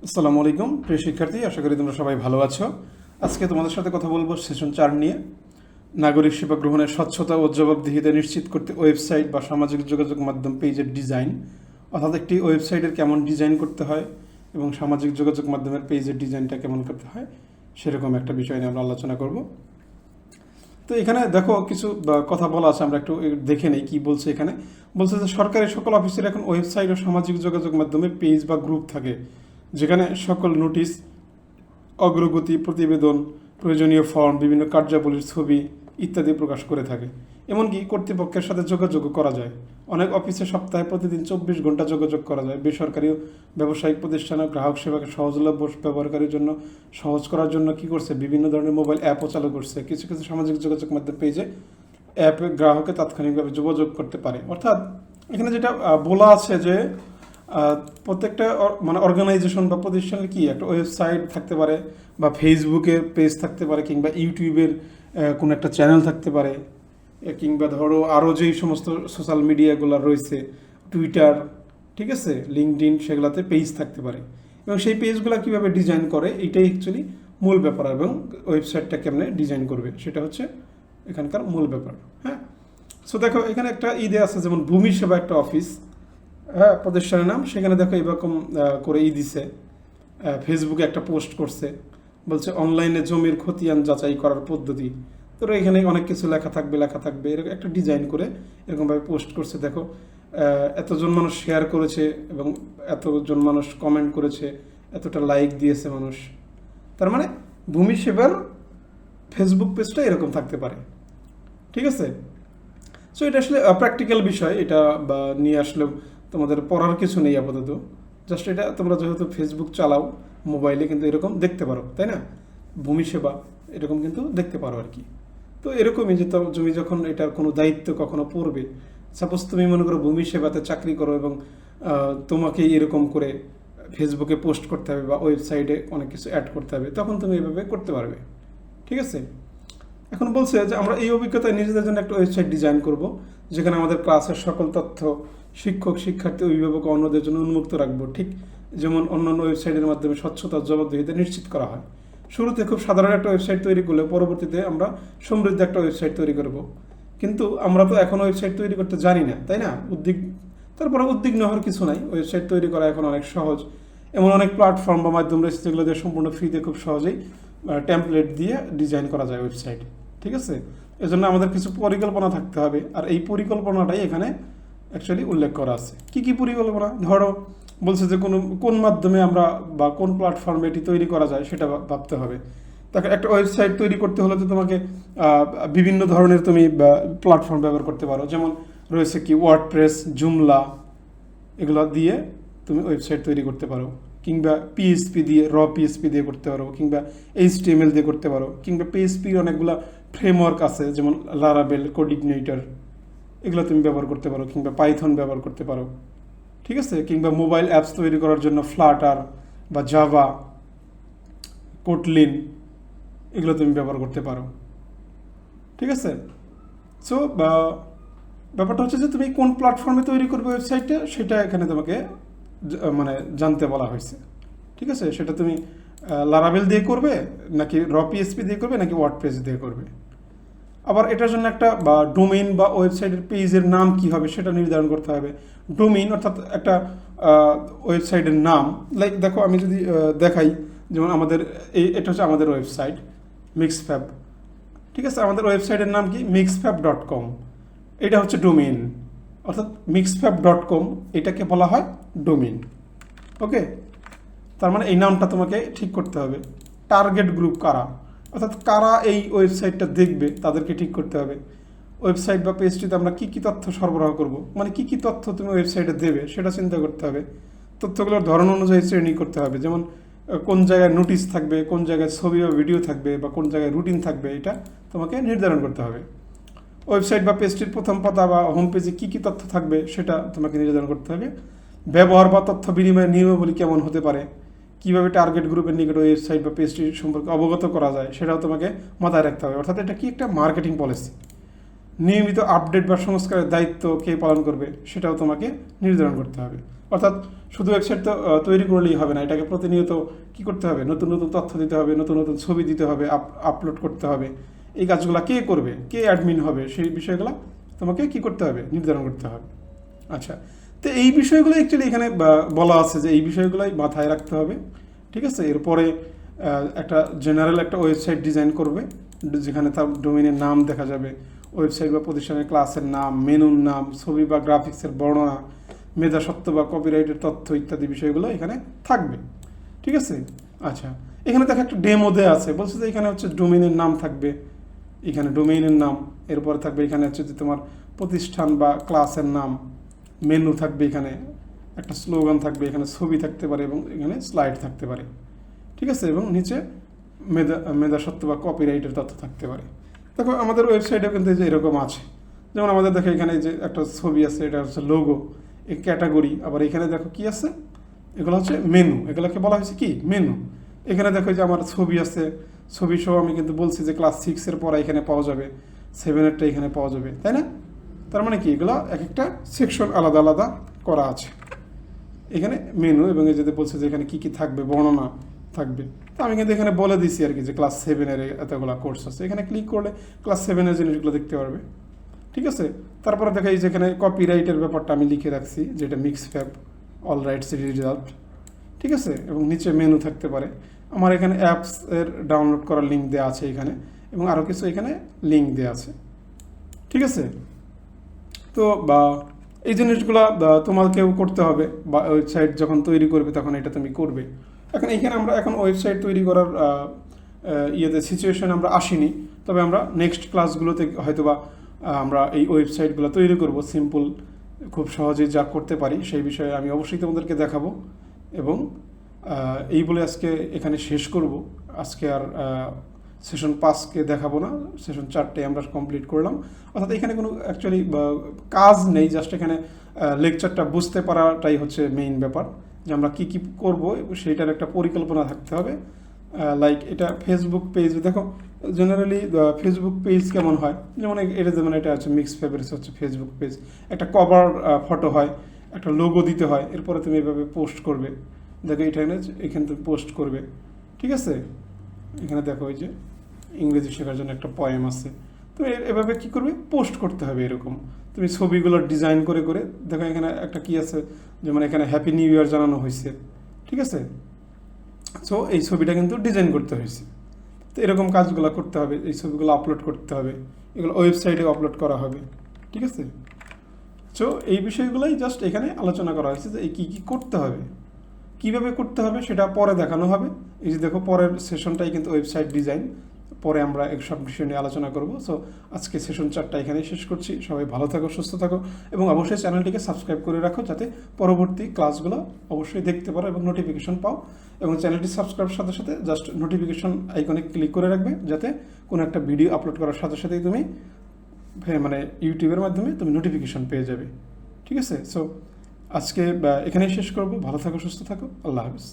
আসসালামু আলাইকুম প্রিয় শিক্ষার্থী, আশা করি তোমরা সবাই ভালো আছো। আজকে তোমাদের সাথে কথা বলবো সেশন 4 নিয়ে। নাগরিক সেবা গ্রহণের স্বচ্ছতা ও জবাবদিহিতা নিশ্চিত করতে ওয়েবসাইট বা সামাজিক যোগাযোগ মাধ্যম পেজের ডিজাইন, অর্থাৎ একটি ওয়েবসাইটের কেমন ডিজাইন করতে হয় এবং সামাজিক যোগাযোগ মাধ্যমের পেজের ডিজাইনটা কেমন করতে হয় সেরকম একটা বিষয় নিয়ে আমরা আলোচনা করব। তো এখানে দেখো কিছু কথা বলা আছে, আমরা একটু দেখে নেই কি বলছে। এখানে বলছে যে সরকারি সকল অফিসের এখন ওয়েবসাইট ও সামাজিক যোগাযোগ মাধ্যমে পেজ বা গ্রুপ থাকে, যেখানে সকল নোটিশ, অগ্রগতি প্রতিবেদন, প্রয়োজনীয় ফর্ম, বিভিন্ন কার্যাবলীর ছবি ইত্যাদি প্রকাশ করে থাকে। এমনকি কর্তৃপক্ষের সাথে যোগাযোগও করা যায়। অনেক অফিসে সপ্তাহে প্রতিদিন 24 ঘন্টা যোগাযোগ করা যায়। বেসরকারি ও ব্যবসায়িক প্রতিষ্ঠানে গ্রাহক সেবাকে সহজলভ্য ব্যবহারকারীর জন্য সহজ করার জন্য কি করছে, বিভিন্ন ধরনের মোবাইল অ্যাপও চালু করছে। কিছু কিছু সামাজিক যোগাযোগ মাধ্যম পেজে অ্যাপে গ্রাহকে তাৎক্ষণিকভাবে যোগাযোগ করতে পারে। অর্থাৎ এখানে যেটা বলা আছে যে প্রত্যেকটা মানে অর্গানাইজেশন বা প্রতিষ্ঠানের কি একটা ওয়েবসাইট থাকতে পারে, বা ফেসবুকের পেজ থাকতে পারে, কিংবা ইউটিউবের কোনো একটা চ্যানেল থাকতে পারে, কিংবা ধরো আরও যেই সমস্ত সোশ্যাল মিডিয়াগুলো রয়েছে, টুইটার, ঠিক আছে, লিঙ্কডইন, সেগুলোতে পেজ থাকতে পারে। এবং সেই পেজগুলো কীভাবে ডিজাইন করে এইটাই অ্যাকচুয়ালি মূল ব্যাপার, এবং ওয়েবসাইটটা কেমনে ডিজাইন করবে সেটা হচ্ছে এখানকার মূল ব্যাপার। হ্যাঁ, সো দেখো এখানে একটা দেওয়া আছে, যেমন ভূমি সেবা একটা অফিস, হ্যাঁ, প্রতিষ্ঠানের নাম। সেখানে দেখো এরকম করে দিছে, ফেসবুকে একটা পোস্ট করছে, বলছে অনলাইনে জমির খতিয়ান যাচাই করার পদ্ধতি। তো এখানে অনেক কিছু লেখা থাকবে এরকম একটা ডিজাইন করে এরকমভাবে পোস্ট করছে। দেখো এতজন মানুষ শেয়ার করেছে এবং এতজন মানুষ কমেন্ট করেছে, এতটা লাইক দিয়েছে মানুষ। তার মানে ভূমি সেবার ফেসবুক পেজটা এরকম থাকতে পারে, ঠিক আছে। সো এটা আসলে প্র্যাকটিক্যাল বিষয়, এটা বা নিয়ে আসলে তোমাদের পড়ার কিছু নেই আপাতত। জাস্ট এটা তোমরা যেহেতু ফেসবুক চালাও মোবাইলে, কিন্তু এরকম দেখতে পারো, তাই না? ভূমি সেবা এরকম কিন্তু দেখতে পারো আর কি। তো এরকমই যে তুমি যখন এটার কোনো দায়িত্ব কখনো পড়বে, সাপোজ তুমি মনে করো ভূমি সেবাতে চাকরি করো এবং তোমাকে এরকম করে ফেসবুকে পোস্ট করতে হবে বা ওয়েবসাইটে অনেক কিছু অ্যাড করতে হবে, তখন তুমি এভাবে করতে পারবে, ঠিক আছে। এখন বলছে যে আমরা এই অভিজ্ঞতায় নিজেদের জন্য একটা ওয়েবসাইট ডিজাইন করব, যেখানে আমাদের ক্লাসের সকল তথ্য শিক্ষক, শিক্ষার্থী, অভিভাবক, অন্যদের জন্য উন্মুক্ত রাখবো, ঠিক যেমন অন্যান্য ওয়েবসাইটের মাধ্যমে স্বচ্ছতা, জবাবদিহিতা নিশ্চিত করা হয়। শুরুতে খুব সাধারণ একটা ওয়েবসাইট তৈরি করলে পরবর্তীতে আমরা সমৃদ্ধ একটা ওয়েবসাইট তৈরি করব। কিন্তু আমরা তো এখন ওয়েবসাইট তৈরি করতে জানি না, তাই না? তারপরে উদ্বিগ্ন হওয়ার কিছু নাই, ওয়েবসাইট তৈরি করা এখন অনেক সহজ। এমন অনেক প্ল্যাটফর্ম বা মাধ্যম রয়েছে যেগুলো দিয়ে সম্পূর্ণ ফ্রিতে খুব সহজেই টেমপ্লেট দিয়ে ডিজাইন করা যায় ওয়েবসাইট, ঠিক আছে। এজন্য আমাদের কিছু পরিকল্পনা থাকতে হবে, আর এই পরিকল্পনাটাই এখানে অ্যাকচুয়ালি উল্লেখ করা আছে। কি কি পরিকল্পনা? ধরো বলছে যে কোন মাধ্যমে আমরা বা কোন প্ল্যাটফর্মে এটি তৈরি করা যায় সেটা ভাবতে হবে। তাকে একটা ওয়েবসাইট তৈরি করতে হলে তো তোমাকে বিভিন্ন ধরনের তুমি প্ল্যাটফর্ম ব্যবহার করতে পারো, যেমন রয়েছে কি ওয়ার্ডপ্রেস, জুমলা, এগুলো দিয়ে তুমি ওয়েবসাইট তৈরি করতে পারো, কিংবা পিএইচপি দিয়ে, পিএইচপি দিয়ে করতে পারো, কিংবা এইচটিএমএল দিয়ে করতে পারো, কিংবা পিএইচপির অনেকগুলো ফ্রেমওয়ার্ক আছে, যেমন লারাবেল, কোডিগনেটর, এগুলো তুমি ব্যবহার করতে পারো, কিংবা পাইথন ব্যবহার করতে পারো, ঠিক আছে। কিংবা মোবাইল অ্যাপস তৈরি করার জন্য ফ্লাটার বা জাভা, কোটলিন, এগুলো তুমি ব্যবহার করতে পারো, ঠিক আছে। সো ব্যাপারটা হচ্ছে যে তুমি কোন প্ল্যাটফর্মে তৈরি করবে ওয়েবসাইটটা, সেটা এখানে তোমাকে মানে জানতে বলা হয়েছে, ঠিক আছে। সেটা তুমি লারাবেল দিয়ে করবে, নাকি পিএইচপি দিয়ে করবে, নাকি ওয়ার্ডপ্রেস দিয়ে করবে। আবার এটার জন্য একটা ডোমেইন বা ওয়েবসাইটের পেজের নাম কি হবে সেটা নির্ধারণ করতে হবে। ডোমেইন অর্থাৎ একটা ওয়েবসাইটের নাম, লাইক দেখো আমি যদি দেখাই, যেমন আমাদের এটা হচ্ছে আমাদের ওয়েবসাইট মিক্সফ্যাব, ঠিক আছে। আমাদের ওয়েবসাইটের নাম কি? mixfab.com, এটা হচ্ছে ডোমেইন, অর্থাৎ mixfab.com এটাকে বলা হয় ডোমেইন, ওকে। তার মানে এই নামটা তোমাকে ঠিক করতে হবে। টার্গেট গ্রুপ কারা, অর্থাৎ কারা এই ওয়েবসাইটটা দেখবে তাদেরকে ঠিক করতে হবে। ওয়েবসাইট বা পেজটিতে আমরা কী কী তথ্য সরবরাহ করব, মানে কী কী তথ্য তুমি ওয়েবসাইটে দেবে সেটা চিন্তা করতে হবে। তথ্যগুলোর ধরন অনুযায়ী শ্রেণী করতে হবে, যেমন কোন জায়গায় নোটিশ থাকবে, কোন জায়গায় ছবি বা ভিডিও থাকবে, বা কোন জায়গায় রুটিন থাকবে, এটা তোমাকে নির্ধারণ করতে হবে। ওয়েবসাইট বা পেজটির প্রথম পাতা বা হোম পেজে কী কী তথ্য থাকবে সেটা তোমাকে নির্ধারণ করতে হবে। ব্যবহার বা তথ্য বিনিময়ের নিয়মাবলী কেমন হতে পারে, কীভাবে টার্গেট গ্রুপের নিকট ওয়েবসাইট বা পেজটির সম্পর্কে অবগত করা যায় সেটাও তোমাকে মাথায় রাখতে হবে। অর্থাৎ এটা কি একটা মার্কেটিং পলিসি। নিয়মিত আপডেট বা সংস্কারের দায়িত্ব কে পালন করবে সেটাও তোমাকে নির্ধারণ করতে হবে। অর্থাৎ শুধু ওয়েবসাইট তো তৈরি করলেই হবে না, এটাকে প্রতিনিয়ত কি করতে হবে, নতুন নতুন তথ্য দিতে হবে, নতুন নতুন ছবি দিতে হবে, আপলোড করতে হবে। এই কাজগুলো কে করবে, কে অ্যাডমিন হবে, সেই বিষয়গুলো তোমাকে কি করতে হবে, নির্ধারণ করতে হবে। আচ্ছা, তো এই বিষয়গুলো অ্যাকচুয়ালি এখানে বলা আছে যে এই বিষয়গুলোই মাথায় রাখতে হবে। ঠিক আছে, এরপরে একটা জেনারেল একটা ওয়েবসাইট ডিজাইন করবে, যেখানে তার ডোমেনের নাম দেখা যাবে, ওয়েবসাইট বা প্রতিষ্ঠানের ক্লাসের নাম, মেনুর নাম, ছবি বা গ্রাফিক্সের বর্ণনা, মেধাস্বত্ব বা কপিরাইটের তথ্য ইত্যাদি বিষয়গুলো এখানে থাকবে। ঠিক আছে। আচ্ছা, এখানে দেখো একটা ডেমো দেওয়া আছে, বলছে যে এখানে হচ্ছে ডোমেইনের নাম থাকবে, এখানে ডোমেইনের নাম, এরপরে থাকবে এখানে হচ্ছে যে তোমার প্রতিষ্ঠান বা ক্লাসের নাম, মেনু থাকবে, এখানে একটা স্লোগান থাকবে, এখানে ছবি থাকতে পারে এবং এখানে স্লাইড থাকতে পারে। ঠিক আছে, এবং নিচে মেধাস্বত্ব বা কপিরাইটের তথ্য থাকতে পারে। দেখো আমাদের ওয়েবসাইটেও কিন্তু যে এরকম আছে, যেমন আমাদের দেখো এখানে যে একটা ছবি আছে, এটা হচ্ছে লোগো, এই ক্যাটাগরি, আবার এখানে দেখো কি আছে, এগুলো হচ্ছে মেনু, এগুলোকে বলা হয়েছে কি মেনু। এখানে দেখো যে আমার ছবি আছে, ছবি সহ আমি কিন্তু বলছি যে ক্লাস 6-এর পড়া এখানে পাওয়া যাবে, 7-এরটা এখানে পাওয়া যাবে, তাই না? তার মানে কি এগুলো এক একটা সেকশন আলাদা আলাদা করা আছে এখানে মেনু, এবং এই যদি বলছে যে এখানে কী কী থাকবে, বর্ণনা থাকবে। তো আমি কিন্তু এখানে বলে দিছি আর কি যে ক্লাস 7-এর এতগুলো কোর্স আছে, এখানে ক্লিক করলে ক্লাস 7-এর জিনিসগুলো দেখতে পারবে। ঠিক আছে, তারপরে দেখা এই যে এখানে কপিরাইটের ব্যাপারটা আমি লিখে রাখছি, যেটা mix fab all rides result. ঠিক আছে, এবং নিচে মেনু থাকতে পারে, আমার এখানে অ্যাপস এর ডাউনলোড করার লিঙ্ক দেওয়া আছে এখানে, এবং আরও কিছু এখানে লিঙ্ক দেওয়া আছে। ঠিক আছে, তো বা এই জিনিসগুলো তোমাকেও করতে হবে, বা ওয়েবসাইট যখন তৈরি করবে তখন এটা তুমি করবে। এখন এইখানে আমরা এখন ওয়েবসাইট তৈরি করার ইয়েতে সিচুয়েশন আমরা আসিনি, তবে আমরা নেক্সট ক্লাসগুলোতে হয়তো বা আমরা এই ওয়েবসাইটগুলো তৈরি করব সিম্পল, খুব সহজেই যা করতে পারি সেই বিষয়ে আমি অবশ্যই তোমাদেরকে দেখাবো। এবং এই বলে আজকে এখানে শেষ করব। আজকে আর সেশন 5কে দেখাবো না, সেশন 4টে আমরা কমপ্লিট করলাম। অর্থাৎ এখানে কোনো অ্যাকচুয়ালি কাজ নেই, জাস্ট এখানে লেকচারটা বুঝতে পারাটাই হচ্ছে মেইন ব্যাপার, যে আমরা কী কী করবো সেইটার একটা পরিকল্পনা থাকতে হবে। লাইক এটা ফেসবুক পেজ, দেখো জেনারেলি ফেসবুক পেজ কেমন হয়, যেমন এটা হচ্ছে মিক্স ফেভারিটস হচ্ছে ফেসবুক পেজ, একটা কভার ফটো হয়, একটা লোগো দিতে হয়, এরপরে তুমি এভাবে পোস্ট করবে। দেখো এখানে তুমি পোস্ট করবে। ঠিক আছে, এখানে দেখো ওই যে ইংরেজি শেখার জন্য একটা পয়েম আছে, তুমি এভাবে কি করবে, পোস্ট করতে হবে। এরকম তুমি ছবিগুলো ডিজাইন করে করে দেখো এখানে একটা কি আছে, যেমন এখানে হ্যাপি নিউ ইয়ার জানানো হয়েছে। ঠিক আছে, সো এই ছবিটা কিন্তু ডিজাইন করতে হয়েছে। তো এরকম কাজগুলো করতে হবে, এই ছবিগুলো আপলোড করতে হবে, এগুলো ওয়েবসাইটে আপলোড করা হবে। ঠিক আছে, সো এই বিষয়গুলোই জাস্ট এখানে আলোচনা করা হয়েছে যে এই কী কী করতে হবে, কীভাবে করতে হবে সেটা পরে দেখানো হবে। এই যে দেখো পরের সেশনটাই কিন্তু ওয়েবসাইট ডিজাইন, পরে আমরা সব বিষয় নিয়ে আলোচনা করব। সো আজকে সেশন 4টা এখানেই শেষ করছি। সবাই ভালো থাকো, সুস্থ থাকো, এবং অবশ্যই চ্যানেলটিকে সাবস্ক্রাইব করে রাখো, যাতে পরবর্তী ক্লাসগুলো অবশ্যই দেখতে পারো এবং নোটিফিকেশন পাও। এবং চ্যানেলটি সাবস্ক্রাইবের সাথে সাথে জাস্ট নোটিফিকেশন আইকনে ক্লিক করে রাখবে, যাতে কোনো একটা ভিডিও আপলোড করার সাথে সাথেই তুমি মানে ইউটিউবের মাধ্যমে তুমি নোটিফিকেশন পেয়ে যাবে। ঠিক আছে, সো আজকে এখানেই শেষ করব। ভালো থাকো, সুস্থ থাকো, আল্লাহ হাফিজ।